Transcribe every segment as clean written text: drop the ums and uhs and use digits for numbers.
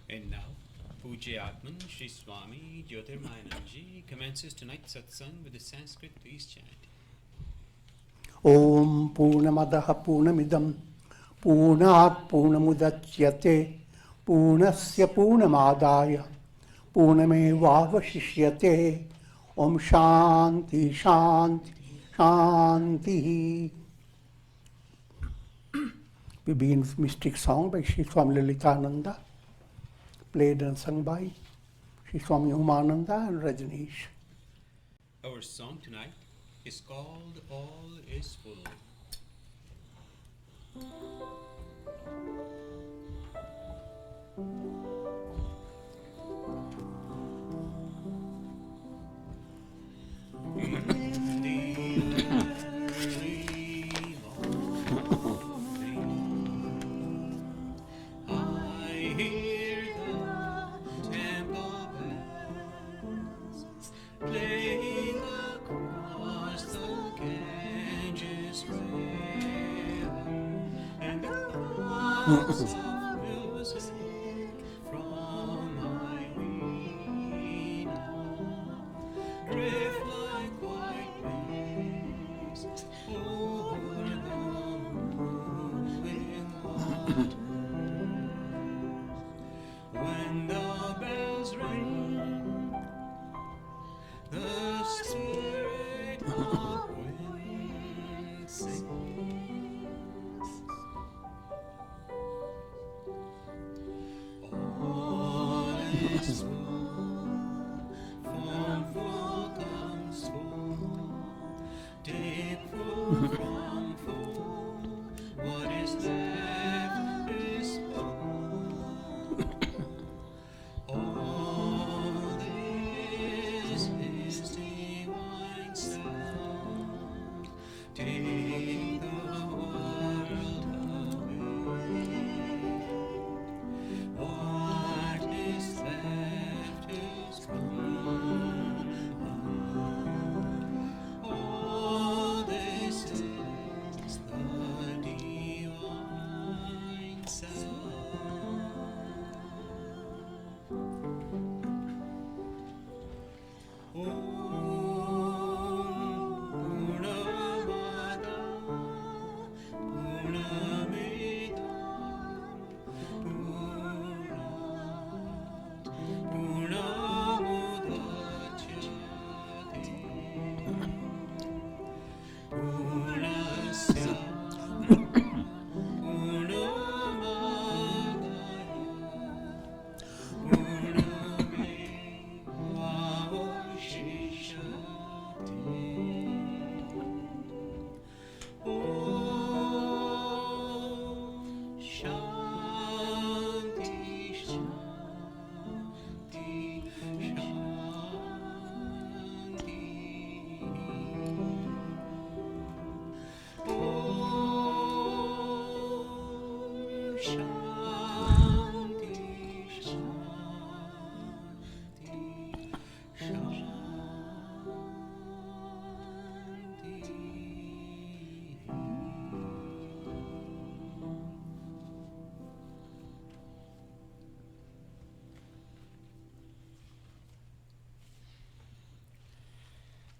And now, Pujya Atman Sri Swami Jyotirmayananda commences tonight's Satsang with the Sanskrit. Please chant. Om Purnamadaha Purnamidam Purnat Purnamudachyate Purnasya Purnamadaya Purnamevavashishyate. Om Shanti Shanti Shanti. We begin with mystic song by Sri Swami Lalitananda, played and sung by Sri Swami Umananda and Rajneesh. Our song tonight is called All is Full.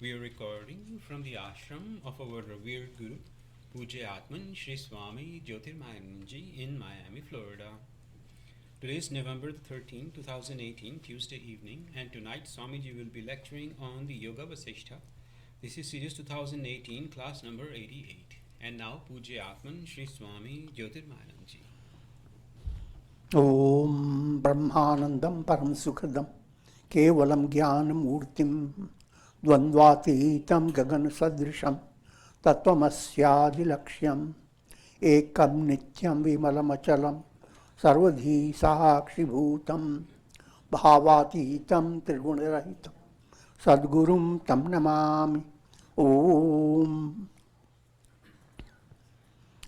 We are recording from the ashram of our revered Guru, Pujya Atman Sri Swami Jyotirmayananda in Miami, Florida. Today is November 13, 2018, Tuesday evening, and tonight Swamiji will be lecturing on the Yoga Vasistha. This is series 2018, class number 88. And now Pujya Atman Sri Swami Jyotirmayananda. Om Brahmanandam Param Sukhadam Kevalam Jnanam Murtim Dvandvatītam Gagan Sadrisham Tattvamasya Laksham Ekam Nityam Vimalam Achalam Sarvadhi Sakshi Bhutam Bhavatītam Triguna-rahitam Sadgurum Tam Namami. Om.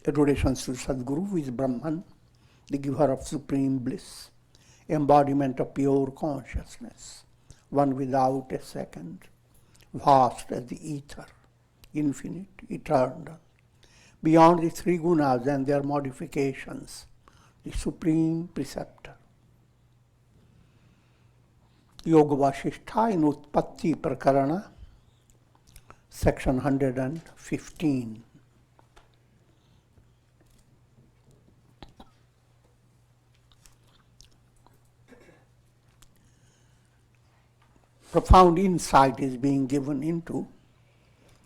Adorations to Sadguru, who is Brahman, the giver of supreme bliss, embodiment of pure consciousness, one without a second, vast as the ether, infinite, eternal, beyond the three gunas and their modifications, the supreme preceptor. Yoga Vasistha in Utpatti Prakarana, section 115. Profound insight is being given into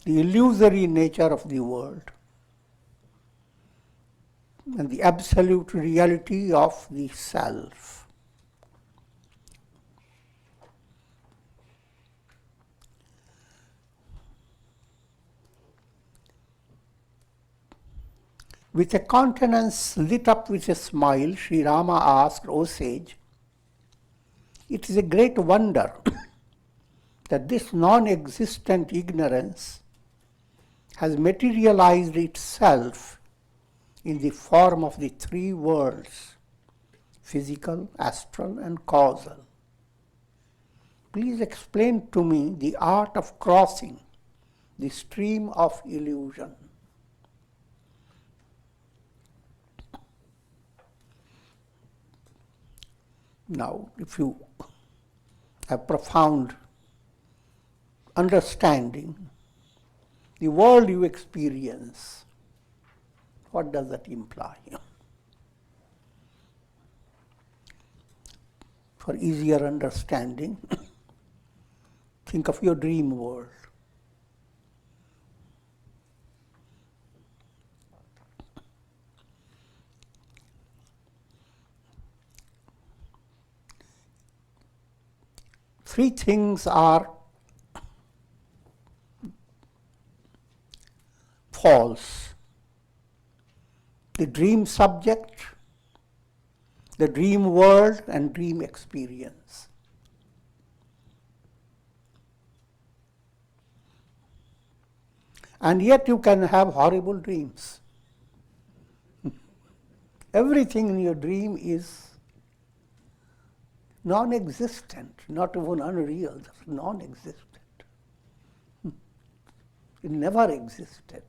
the illusory nature of the world and the absolute reality of the self. With a countenance lit up with a smile, Sri Rama asked, "O sage, it is a great wonder that this non-existent ignorance has materialized itself in the form of the three worlds, physical, astral, and causal. Please explain to me the art of crossing the stream of illusion." Now, if you have profound understanding, the world you experience, what does that imply? For easier understanding, think of your dream world. Three things are false: the dream subject, the dream world, and dream experience. And yet you can have horrible dreams. Everything in your dream is non-existent, not even unreal, just non-existent. It never existed.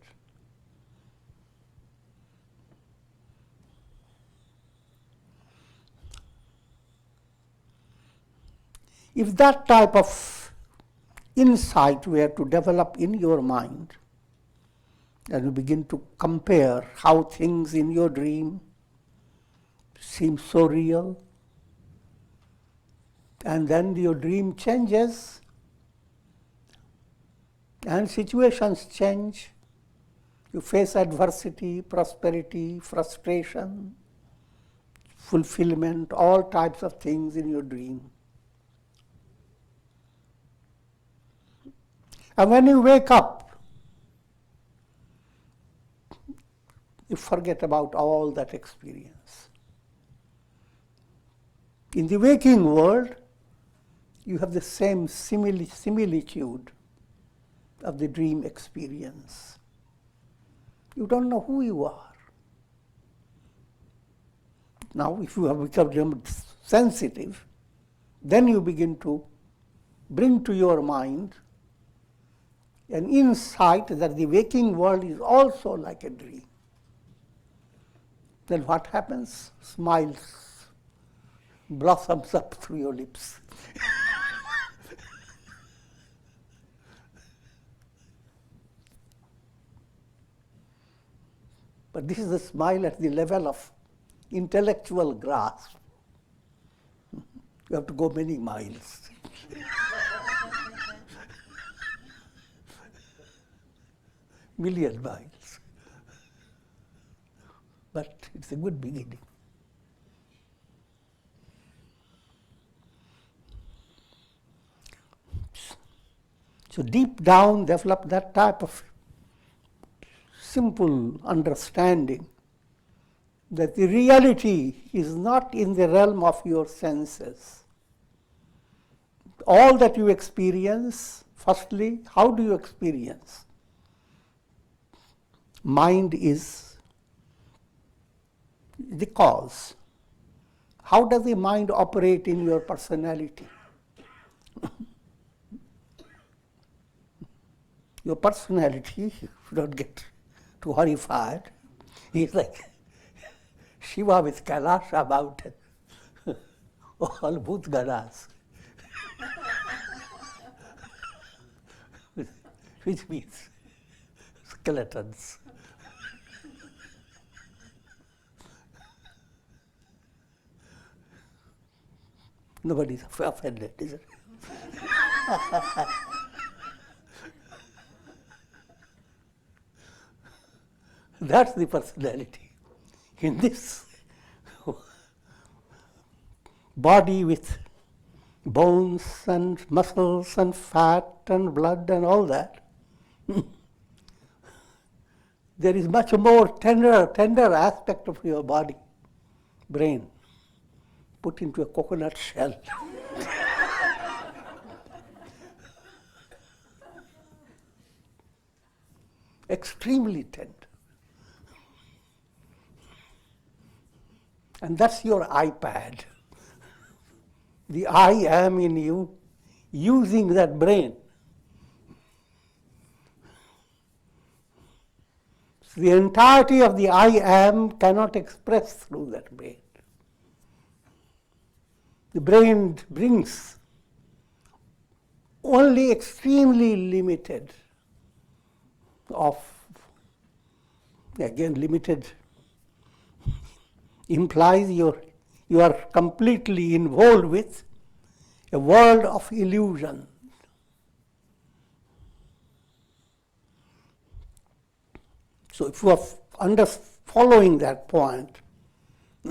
If that type of insight were to develop in your mind, and you begin to compare how things in your dream seem so real, and then your dream changes, and situations change. You face adversity, prosperity, frustration, fulfillment, all types of things in your dream. And when you wake up, you forget about all that experience. In the waking world, you have the same similitude of the dream experience. You don't know who you are. Now, if you have become sensitive, then you begin to bring to your mind an insight that the waking world is also like a dream. Then what happens? Smiles blossoms up through your lips. But this is a smile at the level of intellectual grasp. You have to go many miles. Million miles. But it's a good beginning. So deep down, develop that type of simple understanding that the reality is not in the realm of your senses. All that you experience, firstly, how do you experience? Mind is the cause. How does the mind operate in your personality? Your personality, don't get too horrified, is like Shiva with Kailasha mountain, all Bhutganas. which means skeletons. Nobody's offended, is it? That's the personality. In this body with bones and muscles and fat and blood and all that, there is much more tender aspect of your body, brain, put into a coconut shell. Extremely tender. And that's your iPad. The I am in you, using that brain. So the entirety of the I am cannot express through that brain. The brain brings only extremely limited of, again limited implies you are completely involved with a world of illusion. So if you are following that point,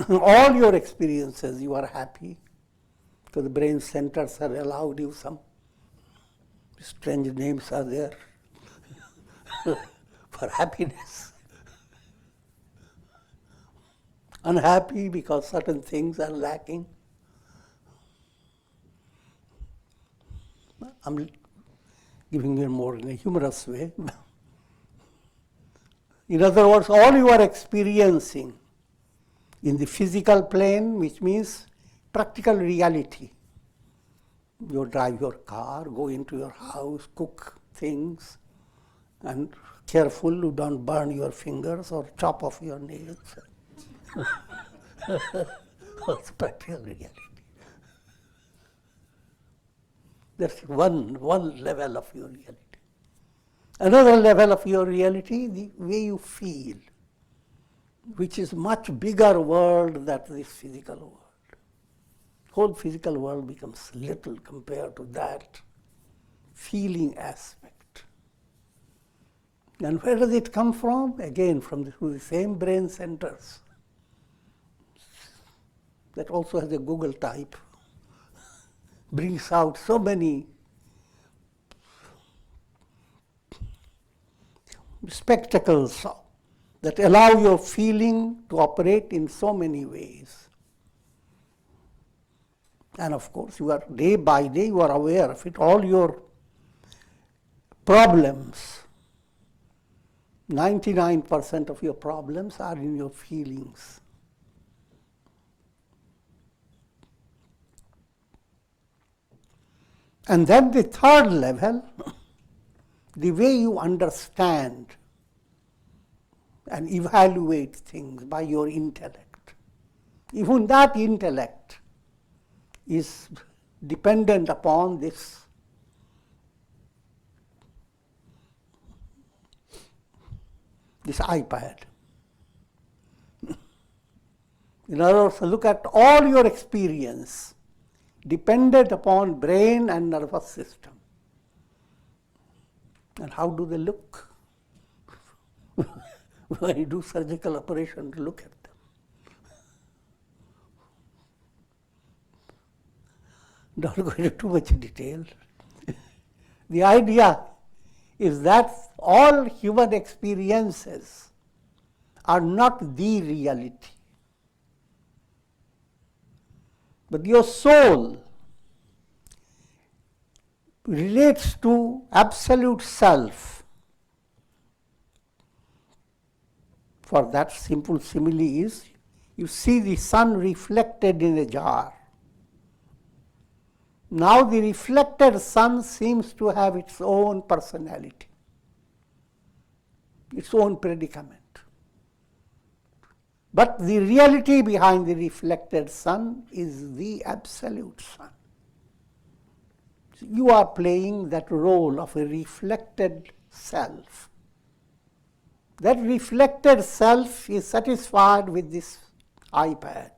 all your experiences you are happy, because the brain centers have allowed you some strange names are there for happiness. Unhappy because certain things are lacking. I'm giving you more in a humorous way. In other words, all you are experiencing in the physical plane, which means practical reality. You drive your car, go into your house, cook things, and careful you don't burn your fingers or chop off your nails. That's practical reality. That's one level of your reality. Another level of your reality, the way you feel, which is much bigger world than this physical world. Whole physical world becomes little compared to that feeling aspect. And where does it come from? Again, through the same brain centers. That also has a Google type, brings out so many spectacles that allow your feeling to operate in so many ways. And of course, you are day by day, you are aware of it. All your problems, 99% of your problems are in your feelings. And then the third level, the way you understand and evaluate things by your intellect. Even that intellect is dependent upon this iPad. In other words, look at all your experience dependent upon brain and nervous system. And how do they look? When you do surgical operation, look at them. Don't go into too much detail. The idea is that all human experiences are not the reality. But your soul relates to absolute self. For that simple simile is, you see the sun reflected in a jar. Now the reflected sun seems to have its own personality, its own predicament. But the reality behind the reflected sun is the absolute sun. You are playing that role of a reflected self. That reflected self is satisfied with this iPad.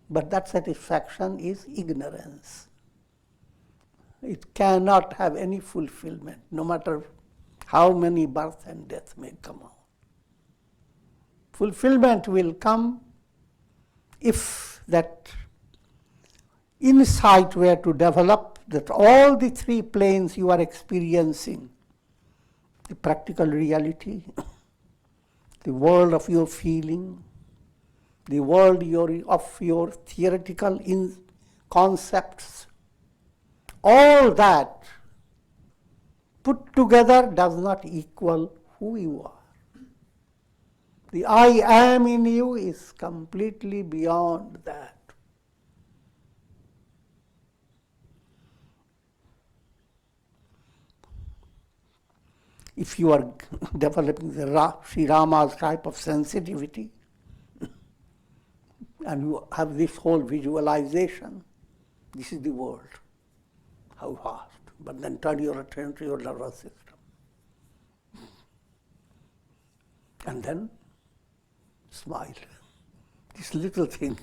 But that satisfaction is ignorance. It cannot have any fulfillment, no matter how many birth and death may come out. Fulfillment will come if that insight were to develop that all the three planes you are experiencing, the practical reality, the world of your feeling, the world of your theoretical concepts, all that put together does not equal who you are. The I am in you is completely beyond that. If you are developing the Sri Rama's type of sensitivity, and you have this whole visualization, this is the world. How vast. But then turn your attention to your nervous system. And then smile. This little thing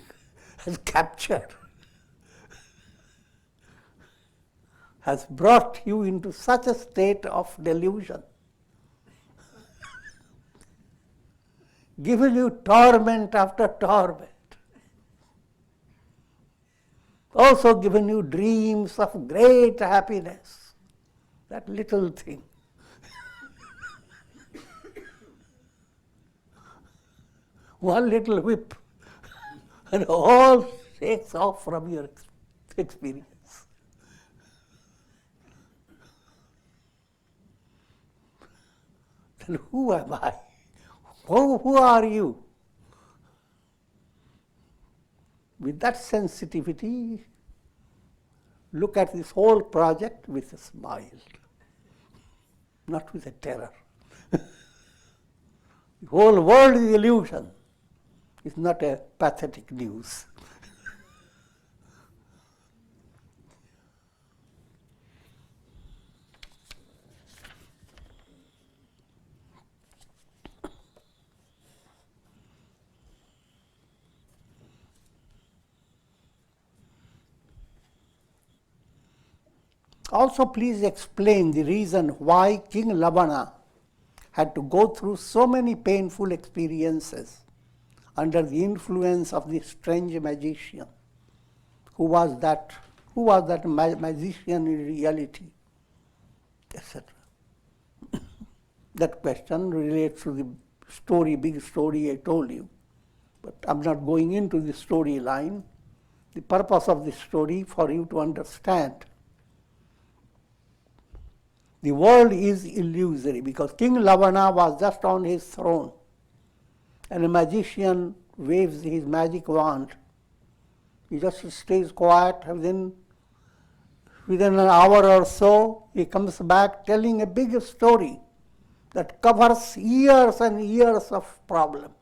has captured, has brought you into such a state of delusion, given you torment after torment, also given you dreams of great happiness. That little thing. One little whip, and all shakes off from your experience. Then who am I? Who are you? With that sensitivity, look at this whole project with a smile, not with a terror. The whole world is illusion. It's not a pathetic news. Also, please explain the reason why King Lavana had to go through so many painful experiences under the influence of this strange magician. Who was that magician in reality, etc. That question relates to the big story I told you. But I'm not going into the storyline. The purpose of this story for you to understand. The world is illusory because King Lavana was just on his throne and a magician waves his magic wand. He just stays quiet. Within an hour or so, he comes back telling a big story that covers years and years of problem.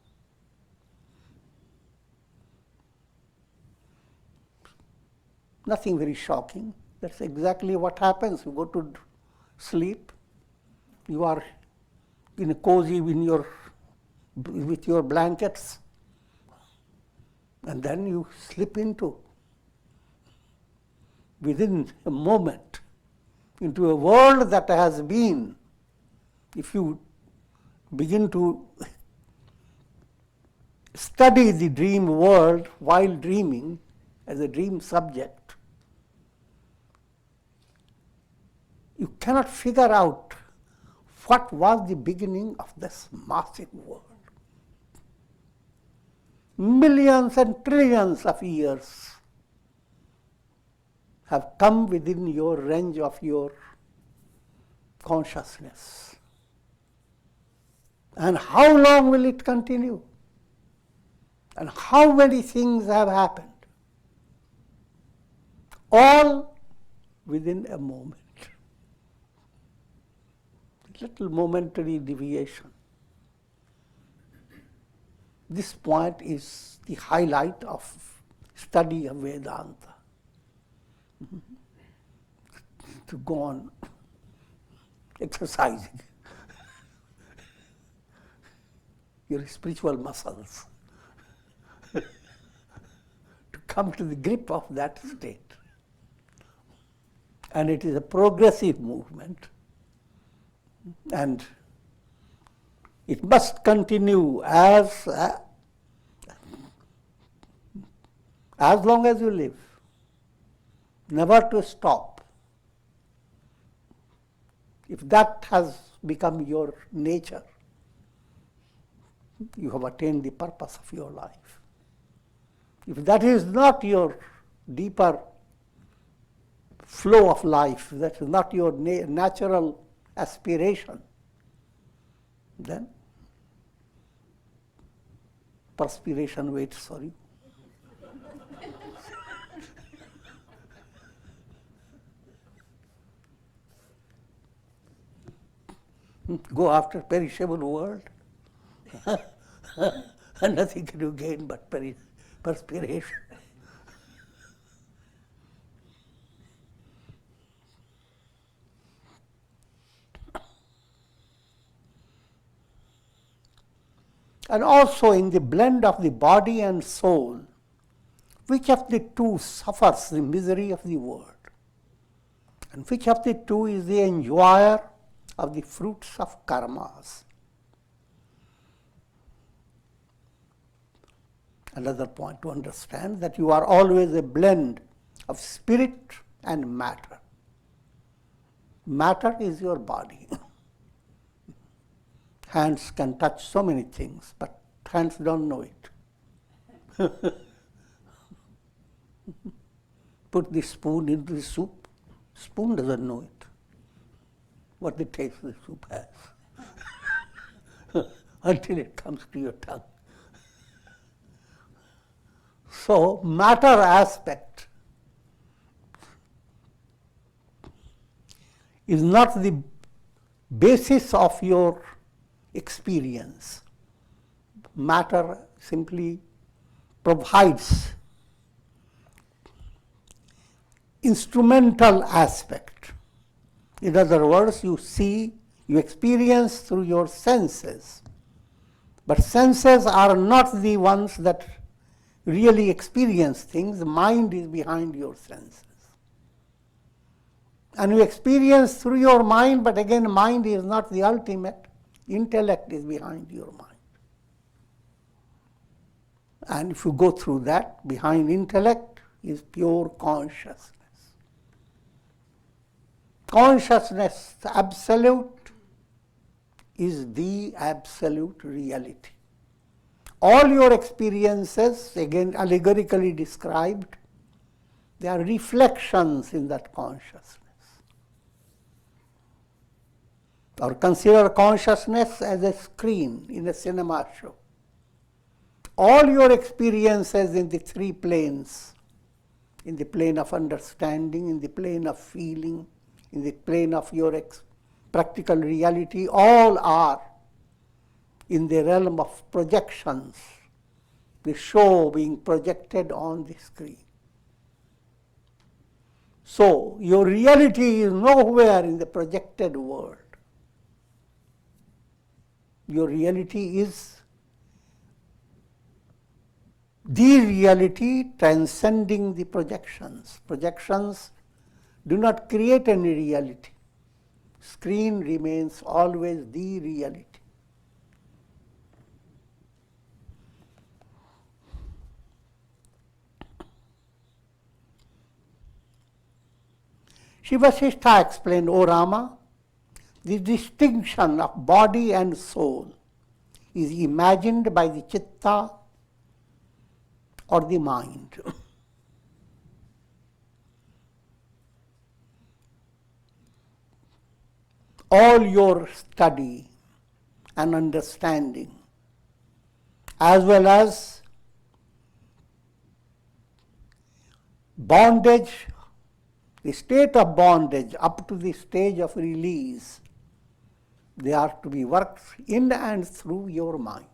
Nothing very shocking. That's exactly what happens. You go to sleep, you are in a cozy with your blankets, and then you slip into, within a moment, into a world that has been, if you begin to study the dream world while dreaming as a dream subject, you cannot figure out what was the beginning of this massive world. Millions and trillions of years have come within your range of your consciousness. And how long will it continue? And how many things have happened? All within a moment. Little momentary deviation. This point is the highlight of study of Vedanta. to go on exercising your spiritual muscles to come to the grip of that state. And it is a progressive movement, and it must continue as long as you live, never to stop. If that has become your nature, you have attained the purpose of your life. If that is not your deeper flow of life, that is not your natural aspiration, then perspiration waits for you. Go after perishable world, and nothing can you gain but perspiration. And also in the blend of the body and soul, which of the two suffers the misery of the world? And which of the two is the enjoyer of the fruits of karmas? Another point to understand, that you are always a blend of spirit and matter. Matter is your body. Hands can touch so many things, but hands don't know it. Put the spoon into the soup, spoon doesn't know it, what the taste the soup has, until it comes to your tongue. So, matter aspect is not the basis of your experience. Matter simply provides instrumental aspect. In other words, you see, you experience through your senses. But senses are not the ones that really experience things. The mind is behind your senses. And you experience through your mind, but again, mind is not the ultimate. Intellect is behind your mind. And if you go through that, behind intellect is pure consciousness. Consciousness, absolute, is the absolute reality. All your experiences, again allegorically described, they are reflections in that consciousness. Or consider consciousness as a screen in a cinema show. All your experiences in the three planes, in the plane of understanding, in the plane of feeling, in the plane of your practical reality, all are in the realm of projections, the show being projected on the screen. So, your reality is nowhere in the projected world. Your reality is the reality transcending the projections. Projections do not create any reality. Screen remains always the reality. Yoga Vasistha explained, O Rama, the distinction of body and soul is imagined by the chitta or the mind. All your study and understanding, as well as bondage, the state of bondage up to the stage of release, they are to be worked in and through your mind.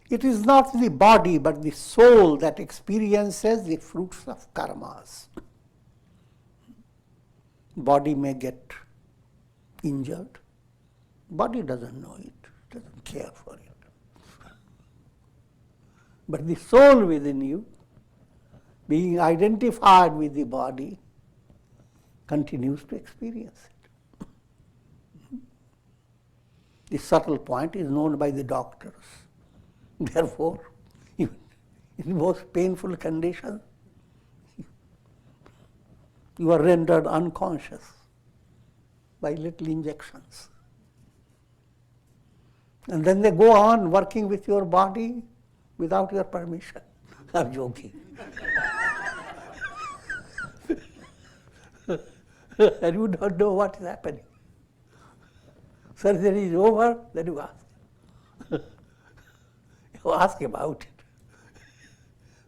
It is not the body but the soul that experiences the fruits of karmas. Body may get injured. Body doesn't know it, doesn't care for it. But the soul within you, being identified with the body, continues to experience it. The subtle point is known by the doctors. Therefore, even in most painful conditions, you are rendered unconscious by little injections. And then they go on working with your body without your permission. I'm joking. And you don't know what is happening. Surgery is over, then you ask. You ask about it.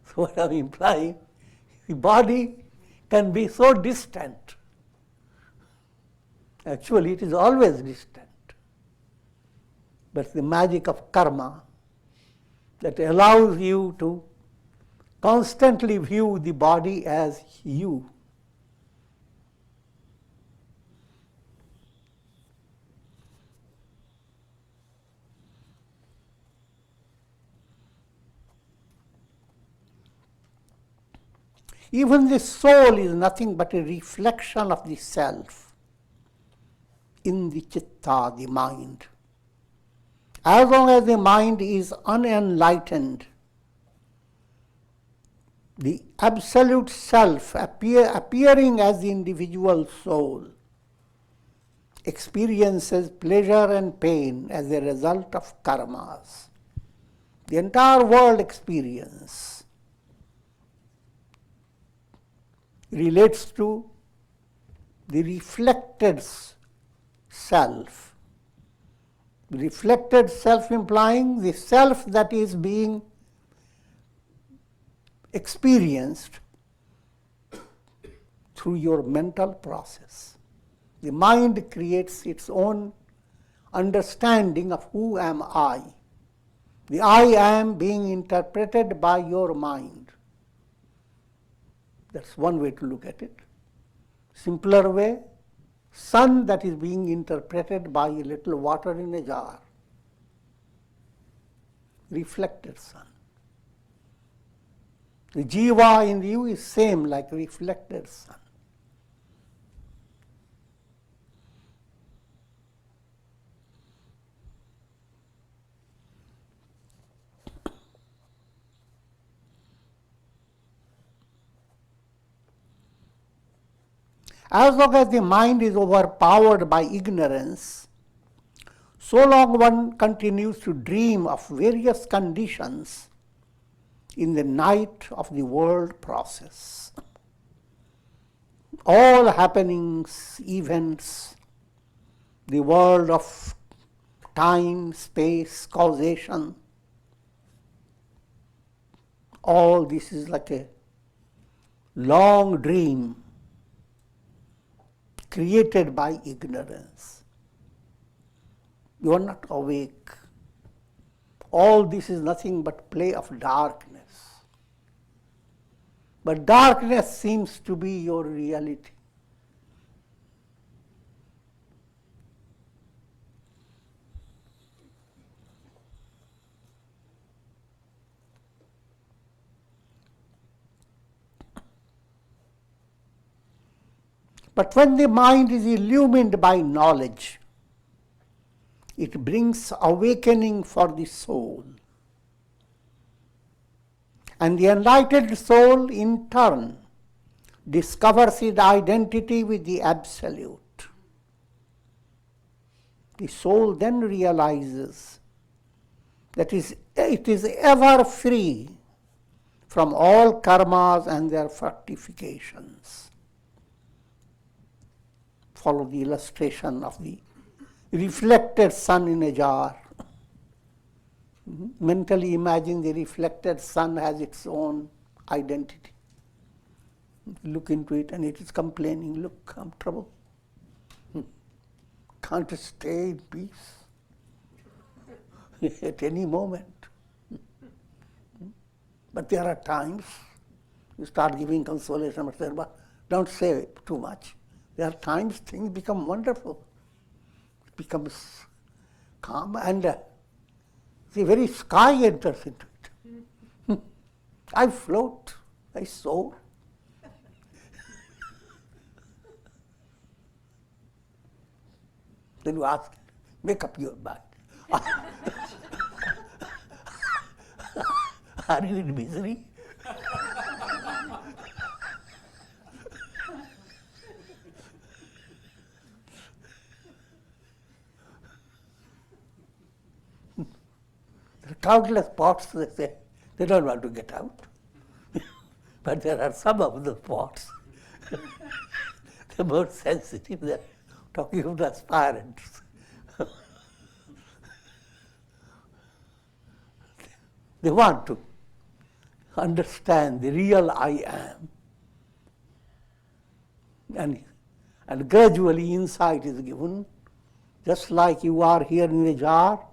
So what I'm implying, the body can be so distant. Actually, it is always distant. But the magic of karma that allows you to constantly view the body as you. Even the soul is nothing but a reflection of the self in the chitta, the mind. As long as the mind is unenlightened, the absolute self appearing as the individual soul experiences pleasure and pain as a result of karmas. The entire world experience relates to the reflected self. Reflected self implying the self that is being experienced through your mental process. The mind creates its own understanding of who am I. The I am being interpreted by your mind. That's one way to look at it. Simpler way, sun that is being interpreted by a little water in a jar. Reflected sun. The jiva in you is same like reflected sun. As long as the mind is overpowered by ignorance, so long one continues to dream of various conditions in the night of the world process. All happenings, events, the world of time, space, causation, all this is like a long dream created by ignorance. You are not awake. All this is nothing but play of darkness. But darkness seems to be your reality. But when the mind is illumined by knowledge, it brings awakening for the soul. And the enlightened soul, in turn, discovers its identity with the Absolute. The soul then realizes that it is ever free from all karmas and their fructifications. Follow the illustration of the reflected sun in a jar. Mentally imagine the reflected sun has its own identity. Look into it and it is complaining, look, I'm trouble. Can't stay in peace at any moment. But there are times you start giving consolation, but don't say too much. There are times things become wonderful. It becomes calm and the very sky enters into it. I float, I soar. Then you ask, make up your mind. Are you in misery? There are countless spots they say they don't want to get out. But there are some of the spots they're more sensitive. They're talking of the aspirants. They want to understand the real I am. And gradually insight is given. Just like you are here in a jar,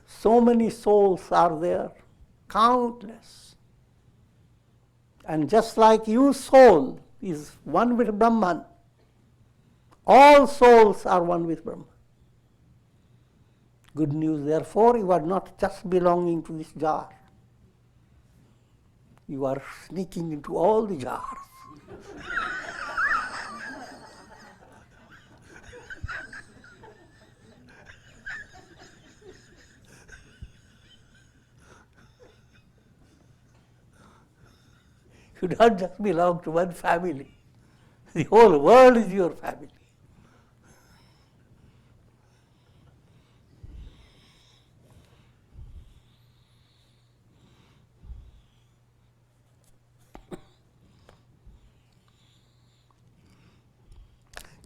so many souls are there, countless. And just like you soul is one with Brahman, all souls are one with Brahman. Good news, therefore, you are not just belonging to this jar. You are sneaking into all the jars. You don't just belong to one family. The whole world is your family.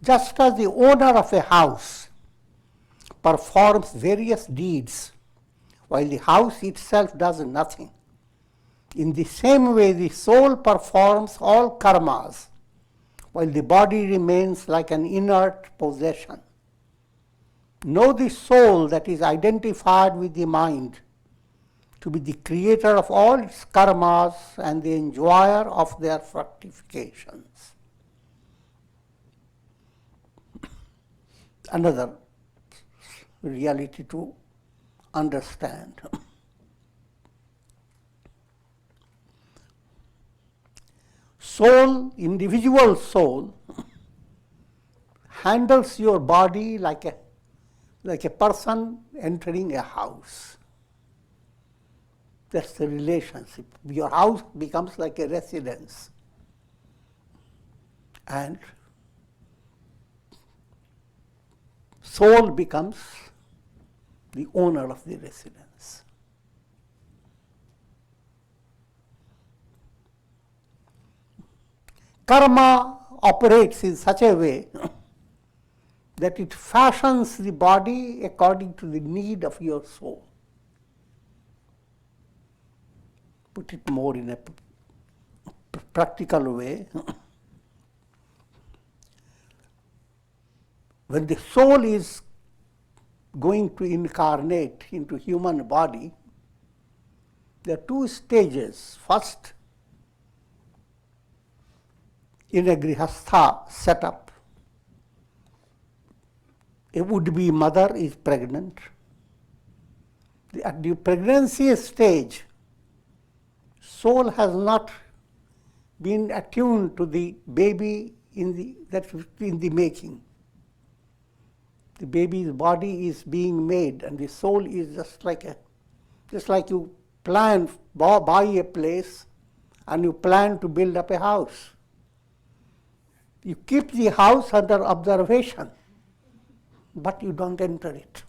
Just as the owner of a house performs various deeds while the house itself does nothing, in the same way the soul performs all karmas while the body remains like an inert possession. Know the soul that is identified with the mind to be the creator of all its karmas and the enjoyer of their fructifications. Another reality to understand. Soul, individual soul, handles your body like a person entering a house. That's the relationship. Your house becomes like a residence. And soul becomes the owner of the residence. Karma operates in such a way that it fashions the body according to the need of your soul. Put it more in a practical way. When the soul is going to incarnate into human body, there are two stages. First, in a grihastha setup, a would-be mother is pregnant. At the pregnancy stage, soul has not been attuned to the baby that's in the making. The baby's body is being made, and the soul is just like you plan, buy a place, and you plan to build up a house. You keep the house under observation, but you don't enter it.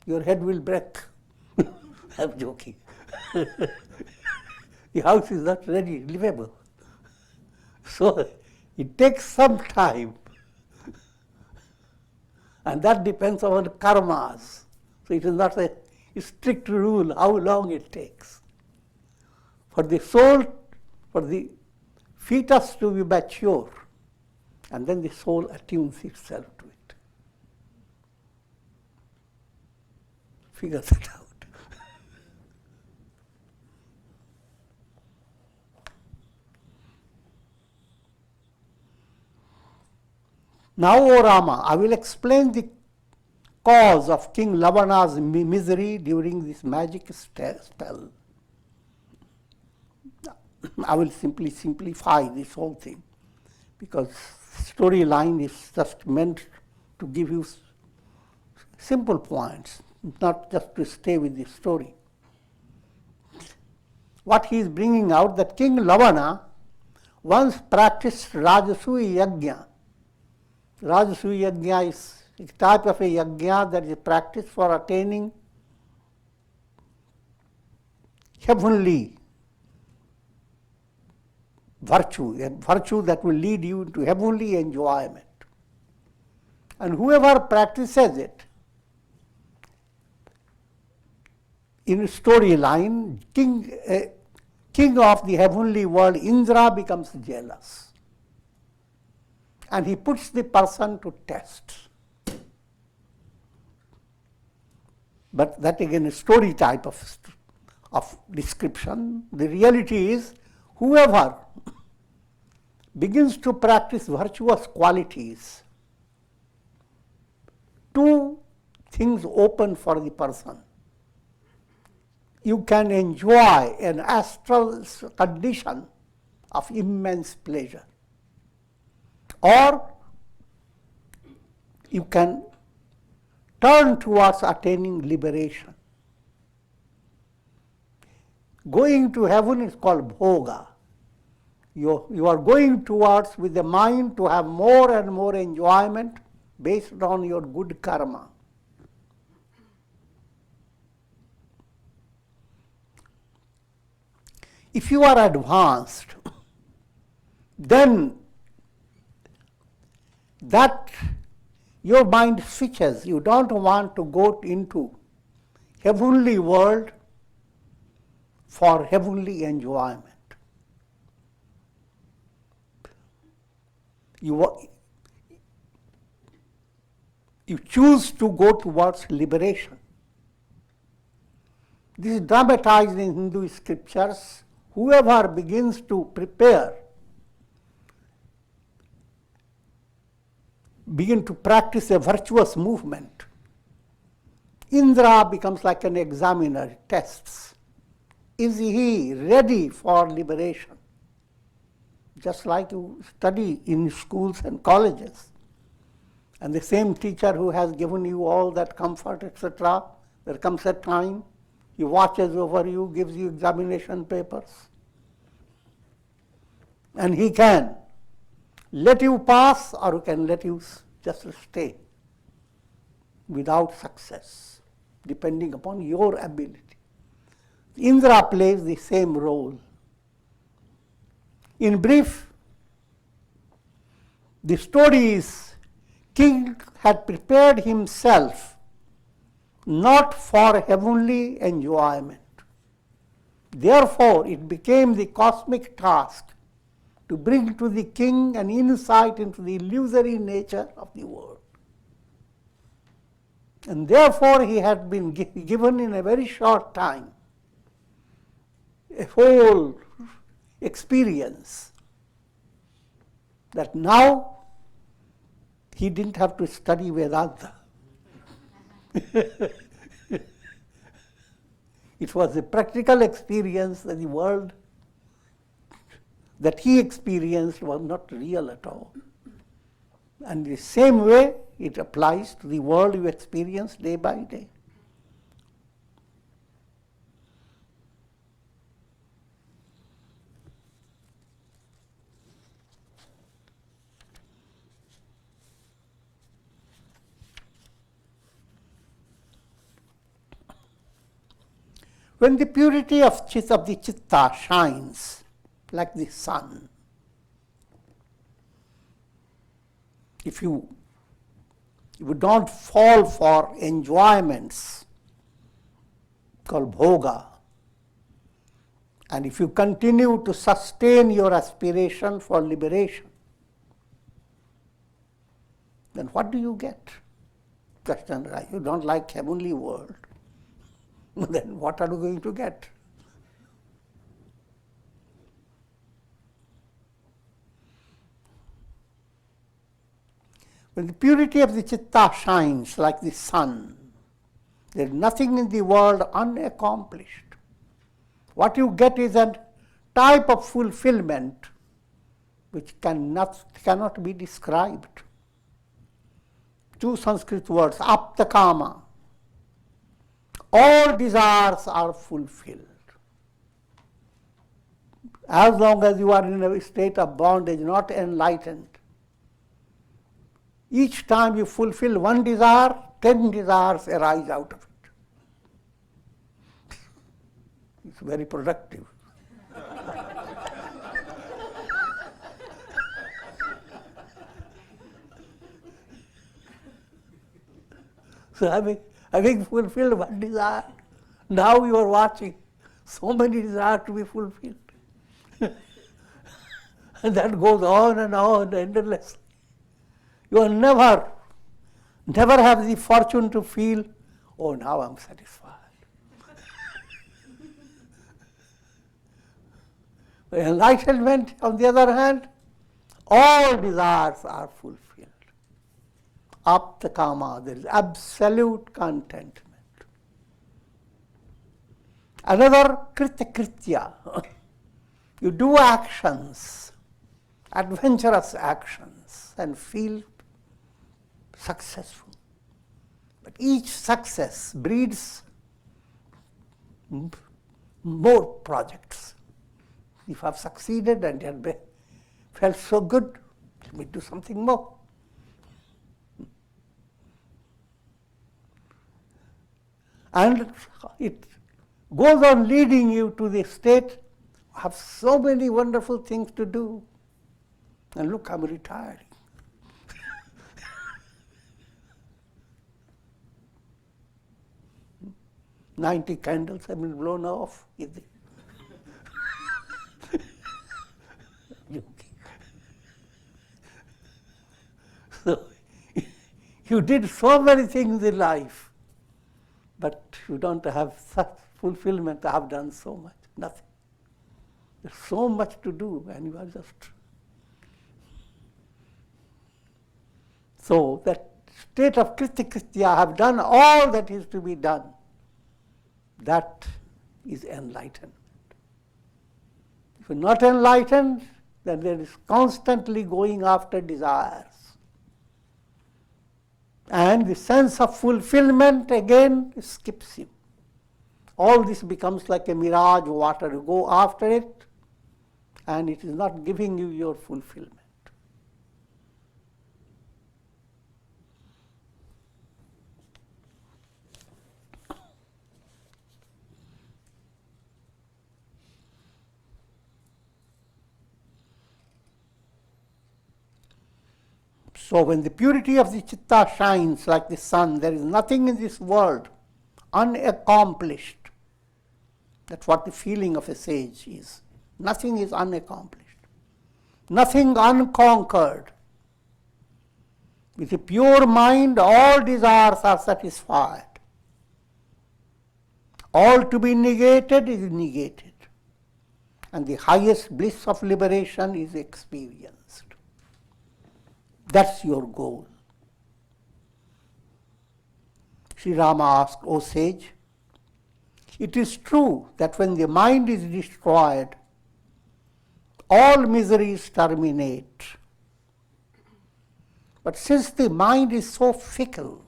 Your head will break. I'm joking. The house is not ready, livable. So it takes some time. And that depends on karmas. So it is not a strict rule how long it takes. For the soul, for the fetus to be mature, and then the soul attunes itself to it. Figure that out. Now, O Rama, I will explain the cause of King Lavana's misery during this magic spell. I will simply simplify this whole thing, because storyline is just meant to give you simple points, not just to stay with the story. What he is bringing out, that King Lavana once practiced Rajasuya Yajna. Rajasuya Yajna is a type of a yajna that is practiced for attaining heavenly virtue, a virtue that will lead you into heavenly enjoyment. And whoever practices it, in a storyline, king of the heavenly world, Indra, becomes jealous. And he puts the person to test. But that again is story type of description. The reality is, whoever begins to practice virtuous qualities, two things open for the person. You can enjoy an astral condition of immense pleasure, or you can turn towards attaining liberation. Going to heaven is called bhoga. You are going towards with the mind to have more and more enjoyment based on your good karma. If you are advanced, then that your mind switches. You don't want to go into heavenly world for heavenly enjoyment. You choose to go towards liberation. This is dramatized in Hindu scriptures. Whoever begins to begin to practice a virtuous movement, Indra becomes like an examiner, tests. Is he ready for liberation? Just like you study in schools and colleges. And the same teacher who has given you all that comfort, etc., there comes a time he watches over you, gives you examination papers. And he can let you pass, or he can let you just stay without success, depending upon your ability. Indra plays the same role. In brief, the story is, king had prepared himself not for heavenly enjoyment. Therefore, it became the cosmic task to bring to the king an insight into the illusory nature of the world. And therefore, he had been given in a very short time a whole experience that now he didn't have to study Vedanta. It was a practical experience that the world that he experienced was not real at all. And the same way it applies to the world you experience day by day. When the purity of the chitta shines like the sun, if you don't fall for enjoyments called bhoga, and if you continue to sustain your aspiration for liberation, then what do you get? Question, you don't like heavenly world. Then what are you going to get? When the purity of the citta shines like the sun, there is nothing in the world unaccomplished. What you get is a type of fulfillment which cannot be described. Two Sanskrit words, aptakama. All desires are fulfilled. As long as you are in a state of bondage, not enlightened, each time you fulfill one desire, 10 desires arise out of it. It's very productive. So having fulfilled one desire, now you are watching so many desires to be fulfilled. And that goes on and on endlessly. You will never have the fortune to feel, oh, now I'm satisfied. Enlightenment, on the other hand, all desires are fulfilled. Aptakama, there is absolute contentment. Another kritakritya. You do actions, adventurous actions, and feel successful. But each success breeds more projects. If I've succeeded and it felt so good, let me do something more. And it goes on leading you to the state, I have so many wonderful things to do. And look, I'm retiring. 90 candles have been blown off. So, you did so many things in life, but you don't have such fulfillment. I have done so much, nothing. There's so much to do, and you are just. So, that state of kritikritya, I have done all that is to be done. That is enlightenment. If you're not enlightened, then there is constantly going after desires. And the sense of fulfillment again skips you. All this becomes like a mirage water. You go after it, and it is not giving you your fulfillment. So when the purity of the citta shines like the sun, there is nothing in this world unaccomplished. That's what the feeling of a sage is. Nothing is unaccomplished. Nothing unconquered. With a pure mind, all desires are satisfied. All to be negated is negated. And the highest bliss of liberation is experienced. That's your goal. Sri Rama asked, O sage, it is true that when the mind is destroyed, all miseries terminate. But since the mind is so fickle,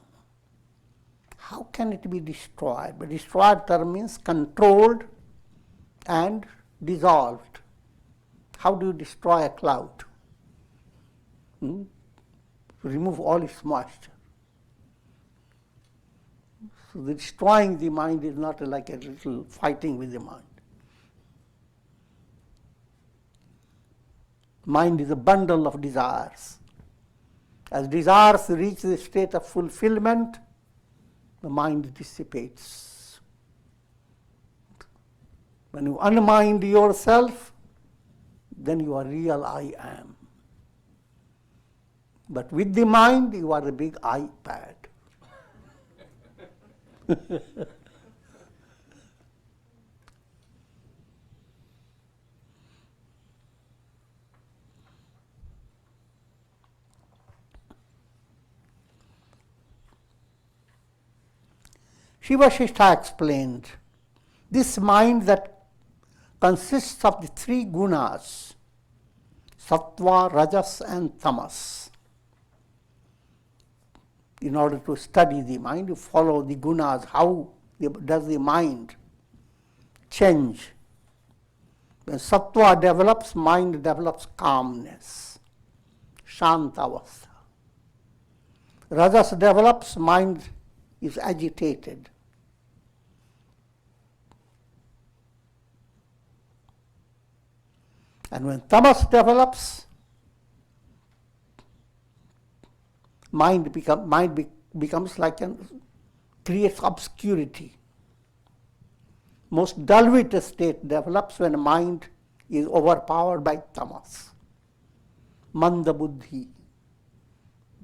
how can it be destroyed? But destroyed term means controlled and dissolved. How do you destroy a cloud? Remove all its moisture. So the destroying the mind is not like a little fighting with the mind. Mind is a bundle of desires. As desires reach the state of fulfillment, the mind dissipates. When you unmind yourself, then you are real I am. But with the mind, you are the big iPad. Shiva Vasistha explained, this mind that consists of the three gunas, sattva, rajas and tamas. In order to study the mind, you follow the gunas, how does the mind change. When sattva develops, mind develops calmness, shantavastha. Rajas develops, mind is agitated. And when tamas develops, mind becomes like creates obscurity. Most dull-wit state develops when mind is overpowered by tamas. Manda buddhi,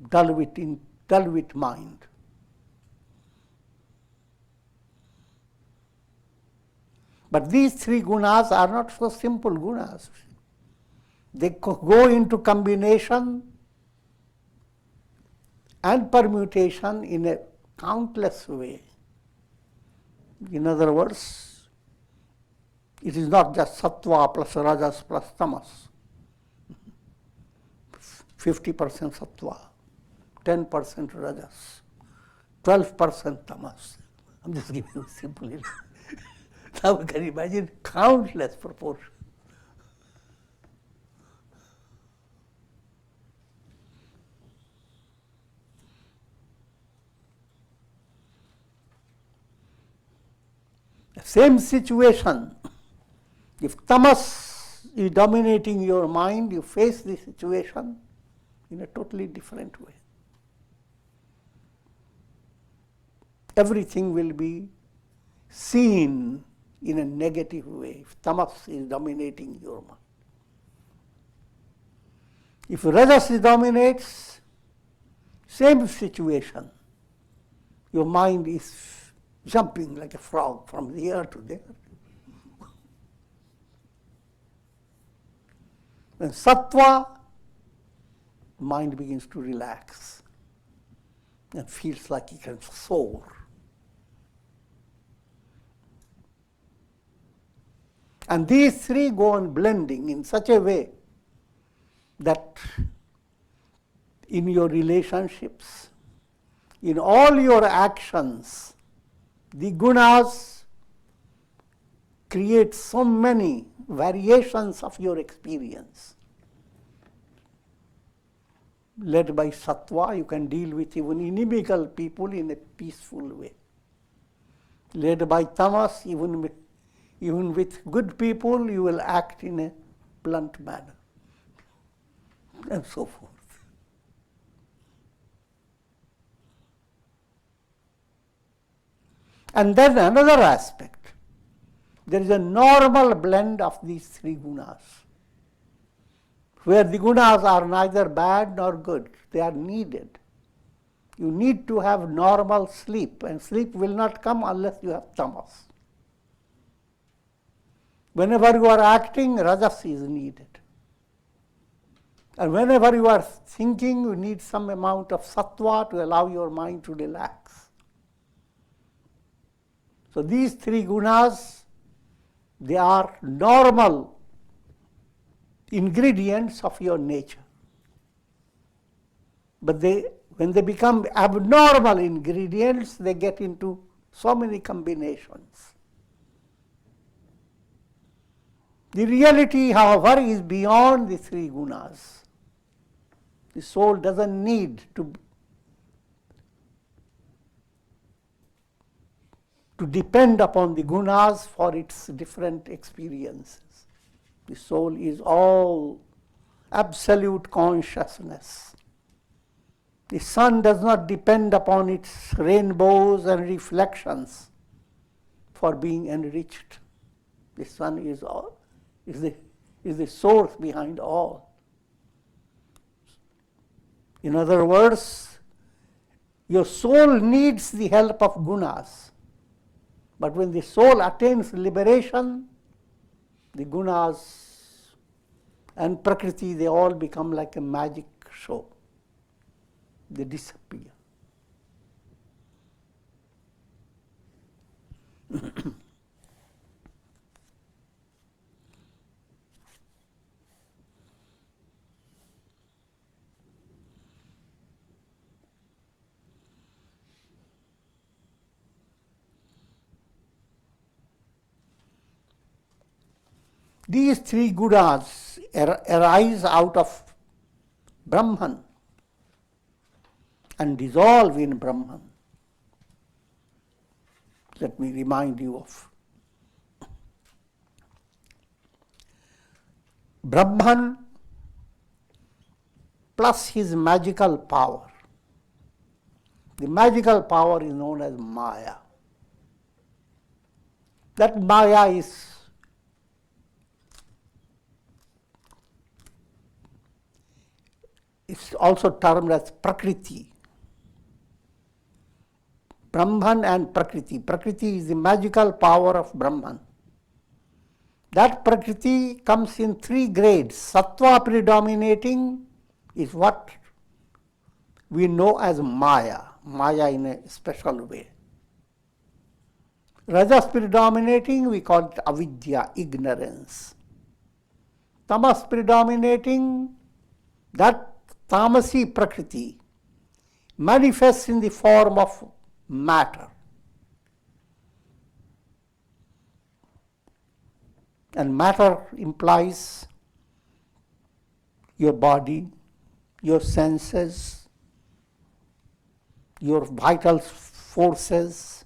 dull-wit mind. But these three gunas are not so simple gunas. They go into combination and permutation in a countless way. In other words, it is not just sattva plus rajas plus tamas. 50% sattva, 10% rajas, 12% tamas. I'm just giving you simple. Now you can imagine countless proportions. The same situation, if tamas is dominating your mind, you face the situation in a totally different way. Everything will be seen in a negative way if tamas is dominating your mind. If rajas dominates, same situation. Your mind is jumping like a frog from here to there. When sattva, mind begins to relax and feels like it can soar. And these three go on blending in such a way that in your relationships, in all your actions, the gunas create so many variations of your experience. Led by sattva, you can deal with even inimical people in a peaceful way. Led by tamas, even with good people, you will act in a blunt manner, and so forth. And then another aspect, there is a normal blend of these three gunas, where the gunas are neither bad nor good, they are needed. You need to have normal sleep, and sleep will not come unless you have tamas. Whenever you are acting, rajas is needed. And whenever you are thinking, you need some amount of sattva to allow your mind to relax. So these three gunas, they are normal ingredients of your nature. But when they become abnormal ingredients, they get into so many combinations. The reality, however, is beyond the three gunas. The soul doesn't need to depend upon the gunas for its different experiences. The soul is all absolute consciousness. The sun does not depend upon its rainbows and reflections for being enriched. The sun is the source behind all. In other words, your soul needs the help of gunas. But when the soul attains liberation, the gunas and prakriti, they all become like a magic show. They disappear. These three gunas arise out of Brahman and dissolve in Brahman. Let me remind you of Brahman plus his magical power. The magical power is known as Maya. That Maya is also termed as Prakriti. Brahman and Prakriti. Prakriti is the magical power of Brahman. That Prakriti comes in three grades. Sattva predominating is what we know as Maya. Maya in a special way. Rajas predominating, we call it avidya, ignorance. Tamas predominating, that tamasi prakriti manifests in the form of matter. And matter implies your body, your senses, your vital forces,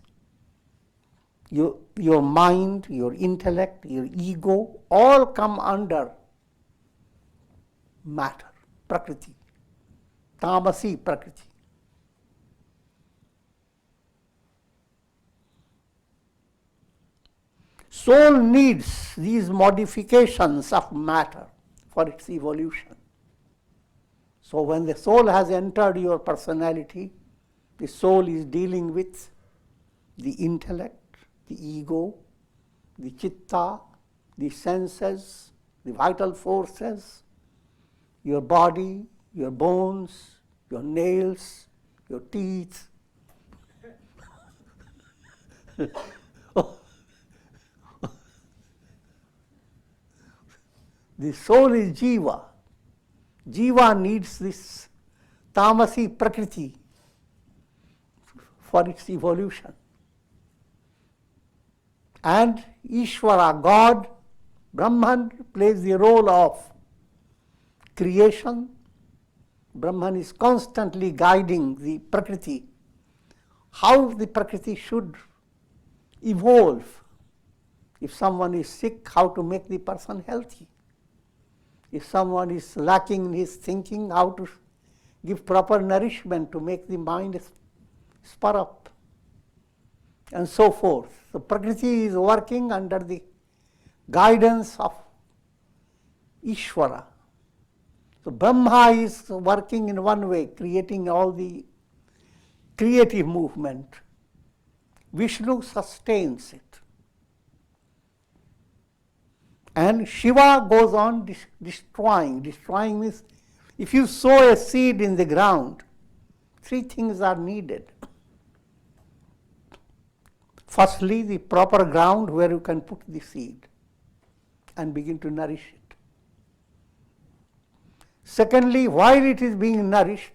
your mind, your intellect, your ego, all come under matter, prakriti, tamasi prakriti. Soul needs these modifications of matter for its evolution. So when the soul has entered your personality, the soul is dealing with the intellect, the ego, the chitta, the senses, the vital forces, your body, your bones, your nails, your teeth. The soul is jiva. Jiva needs this tamasi prakriti for its evolution. And Ishvara, God, Brahman, plays the role of creation. Brahman is constantly guiding the prakriti, how the prakriti should evolve. If someone is sick, how to make the person healthy. If someone is lacking in his thinking, how to give proper nourishment to make the mind spur up, and so forth. So Prakriti is working under the guidance of Ishvara. So Brahma is working in one way, creating all the creative movement. Vishnu sustains it. And Shiva goes on destroying. Destroying means, if you sow a seed in the ground, three things are needed. Firstly, the proper ground where you can put the seed and begin to nourish it. Secondly, while it is being nourished,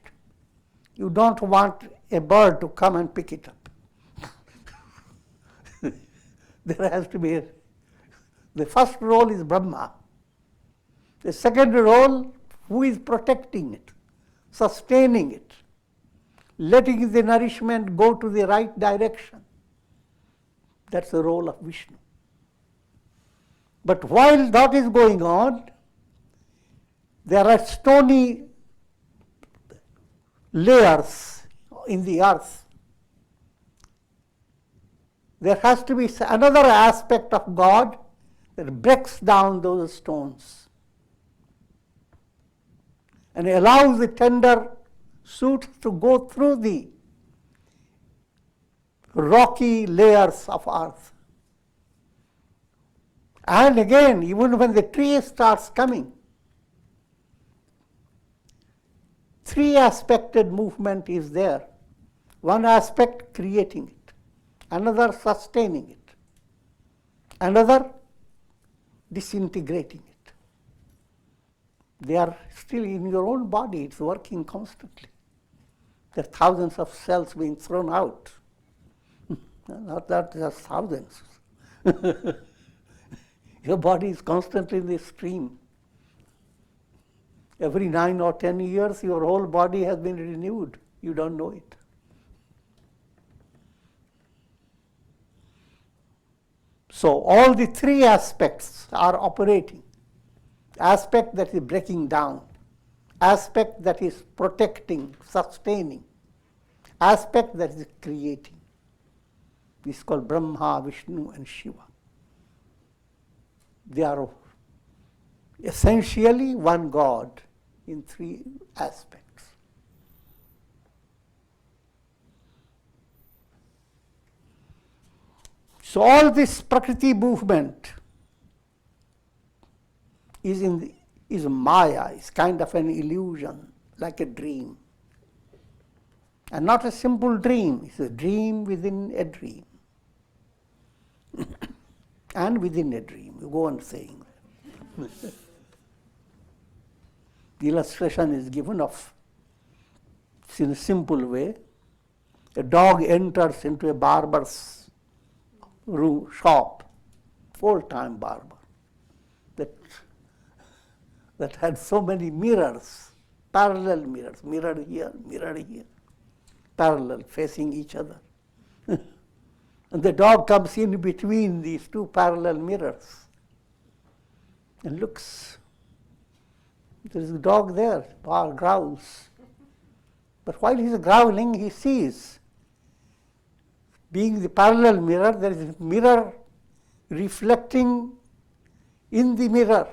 you don't want a bird to come and pick it up. There has to be the first role is Brahma. The second role, who is protecting it, sustaining it, letting the nourishment go to the right direction. That's the role of Vishnu. But while that is going on, there are stony layers in the earth. There has to be another aspect of God that breaks down those stones and allows the tender shoot to go through the rocky layers of earth. And again, even when the tree starts coming, three-aspected movement is there. One aspect creating it, another sustaining it, another disintegrating it. They are still in your own body, it's working constantly. There are thousands of cells being thrown out. Not that there are thousands. Your body is constantly in the stream. Every 9 or 10 years, your whole body has been renewed. You don't know it. So all the three aspects are operating. Aspect that is breaking down, aspect that is protecting, sustaining, aspect that is creating. This is called Brahma, Vishnu and Shiva. They are essentially one God in three aspects. So all this Prakriti movement is Maya, is kind of an illusion, like a dream. And not a simple dream, it's a dream within a dream. And within a dream, you go on saying that. The illustration is given of, in a simple way, a dog enters into a barber's shop, full-time barber, that had so many mirrors, parallel mirrors, mirror here, parallel, facing each other. And the dog comes in between these two parallel mirrors and looks. There is a dog there, growls. But while he is growling, he sees, being the parallel mirror, there is a mirror reflecting in the mirror.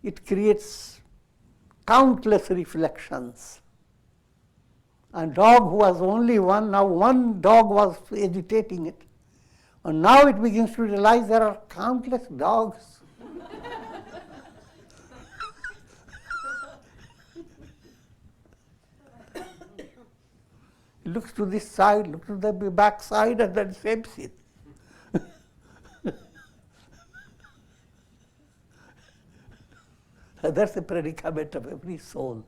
It creates countless reflections. And dog who was only one, now one dog was agitating it. And now it begins to realize there are countless dogs. He looks to this side, looks to the back side, and then same scene. That's the predicament of every soul.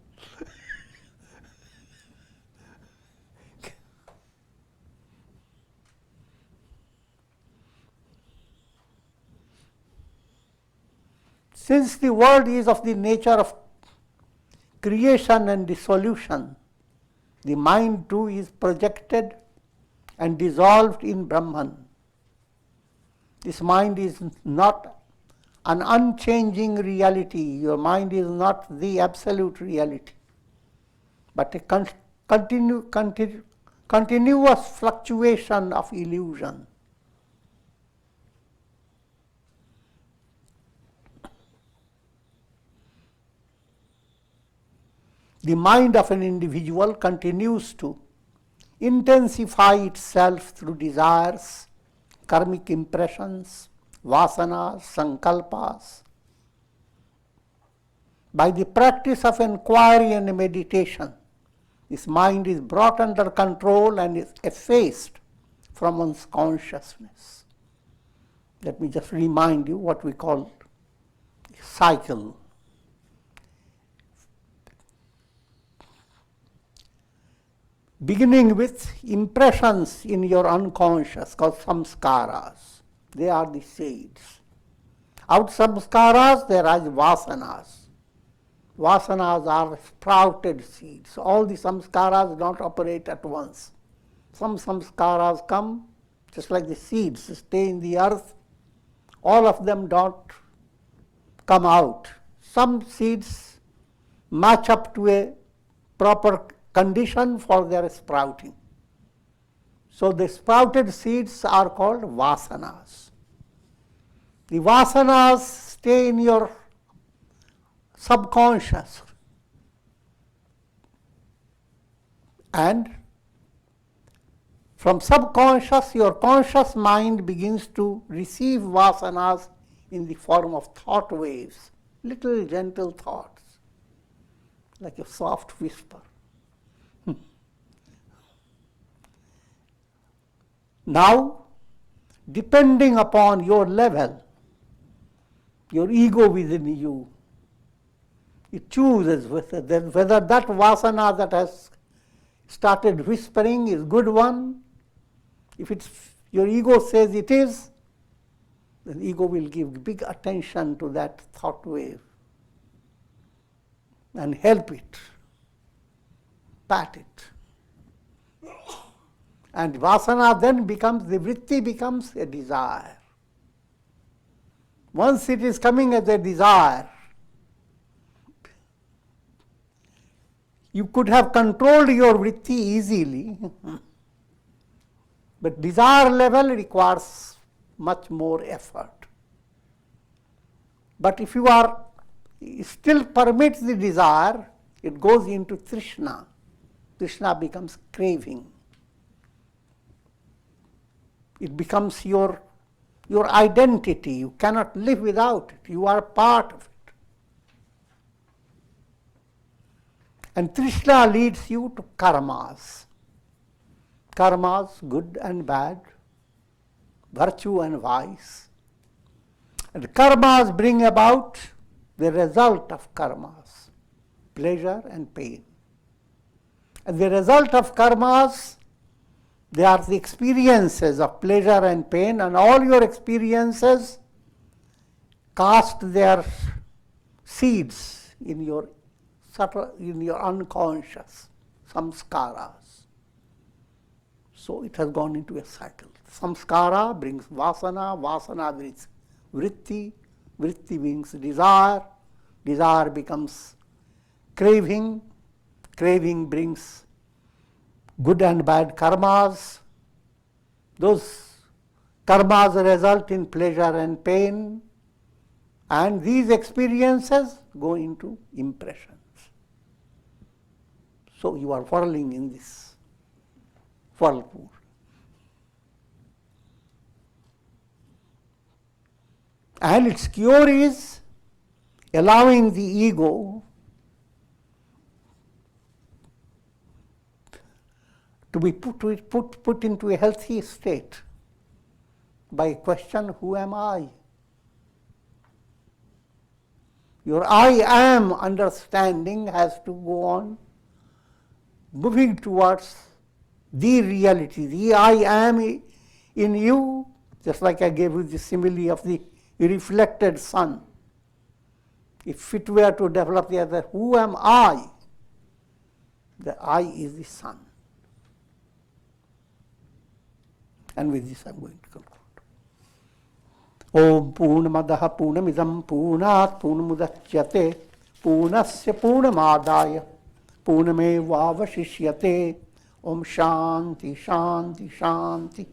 Since the world is of the nature of creation and dissolution, the mind too is projected and dissolved in Brahman. This mind is not an unchanging reality. Your mind is not the absolute reality, but a continuous fluctuation of illusion. The mind of an individual continues to intensify itself through desires, karmic impressions, vasanas, sankalpas. By the practice of enquiry and meditation, this mind is brought under control and is effaced from one's consciousness. Let me just remind you what we call cycle. Beginning with impressions in your unconscious, called samskaras. They are the seeds. Out samskaras, there are vasanas. Vasanas are sprouted seeds. All the samskaras don't operate at once. Some samskaras come, just like the seeds stay in the earth. All of them don't come out. Some seeds match up to a proper condition for their sprouting. So the sprouted seeds are called vasanas. The vasanas stay in your subconscious. And from subconscious, your conscious mind begins to receive vasanas in the form of thought waves, little gentle thoughts, like a soft whisper. Now, depending upon your level, your ego within you, it chooses whether that vasana that has started whispering is good one. If your ego says it is, The ego will give big attention to that thought wave and help it, pat it. And vasana then becomes, the vritti becomes a desire. Once it is coming as a desire, you could have controlled your vritti easily, but desire level requires much more effort. But if you are still permits the desire, it goes into trishna. Trishna becomes craving. It becomes your identity. You cannot live without it. You are part of it. And trishna leads you to karmas. Karmas, good and bad, virtue and vice. And karmas bring about the result of karmas, pleasure and pain. And the result of karmas, they are the experiences of pleasure and pain, and all your experiences cast their seeds in your subtle, in your unconscious samskaras. So it has gone into a cycle. Samskara brings vasana, vasana brings vritti, vritti brings desire, desire becomes craving, craving brings good and bad karmas. Those karmas result in pleasure and pain, and these experiences go into impressions. So you are whirling in this whirlpool. And its cure is allowing the ego to be put into a healthy state by a question, who am I? Your I am understanding has to go on moving towards the reality, the I am in you, just like I gave you the simile of the reflected sun. If it were to develop the other, who am I? The I is the sun. And with this I am going to conclude. Om Purnamadaha Purnamidam Purnat Purnamudachyate Purnasya Purnamadaya Purnamevavashishyate. Om Shanti Shanti Shanti.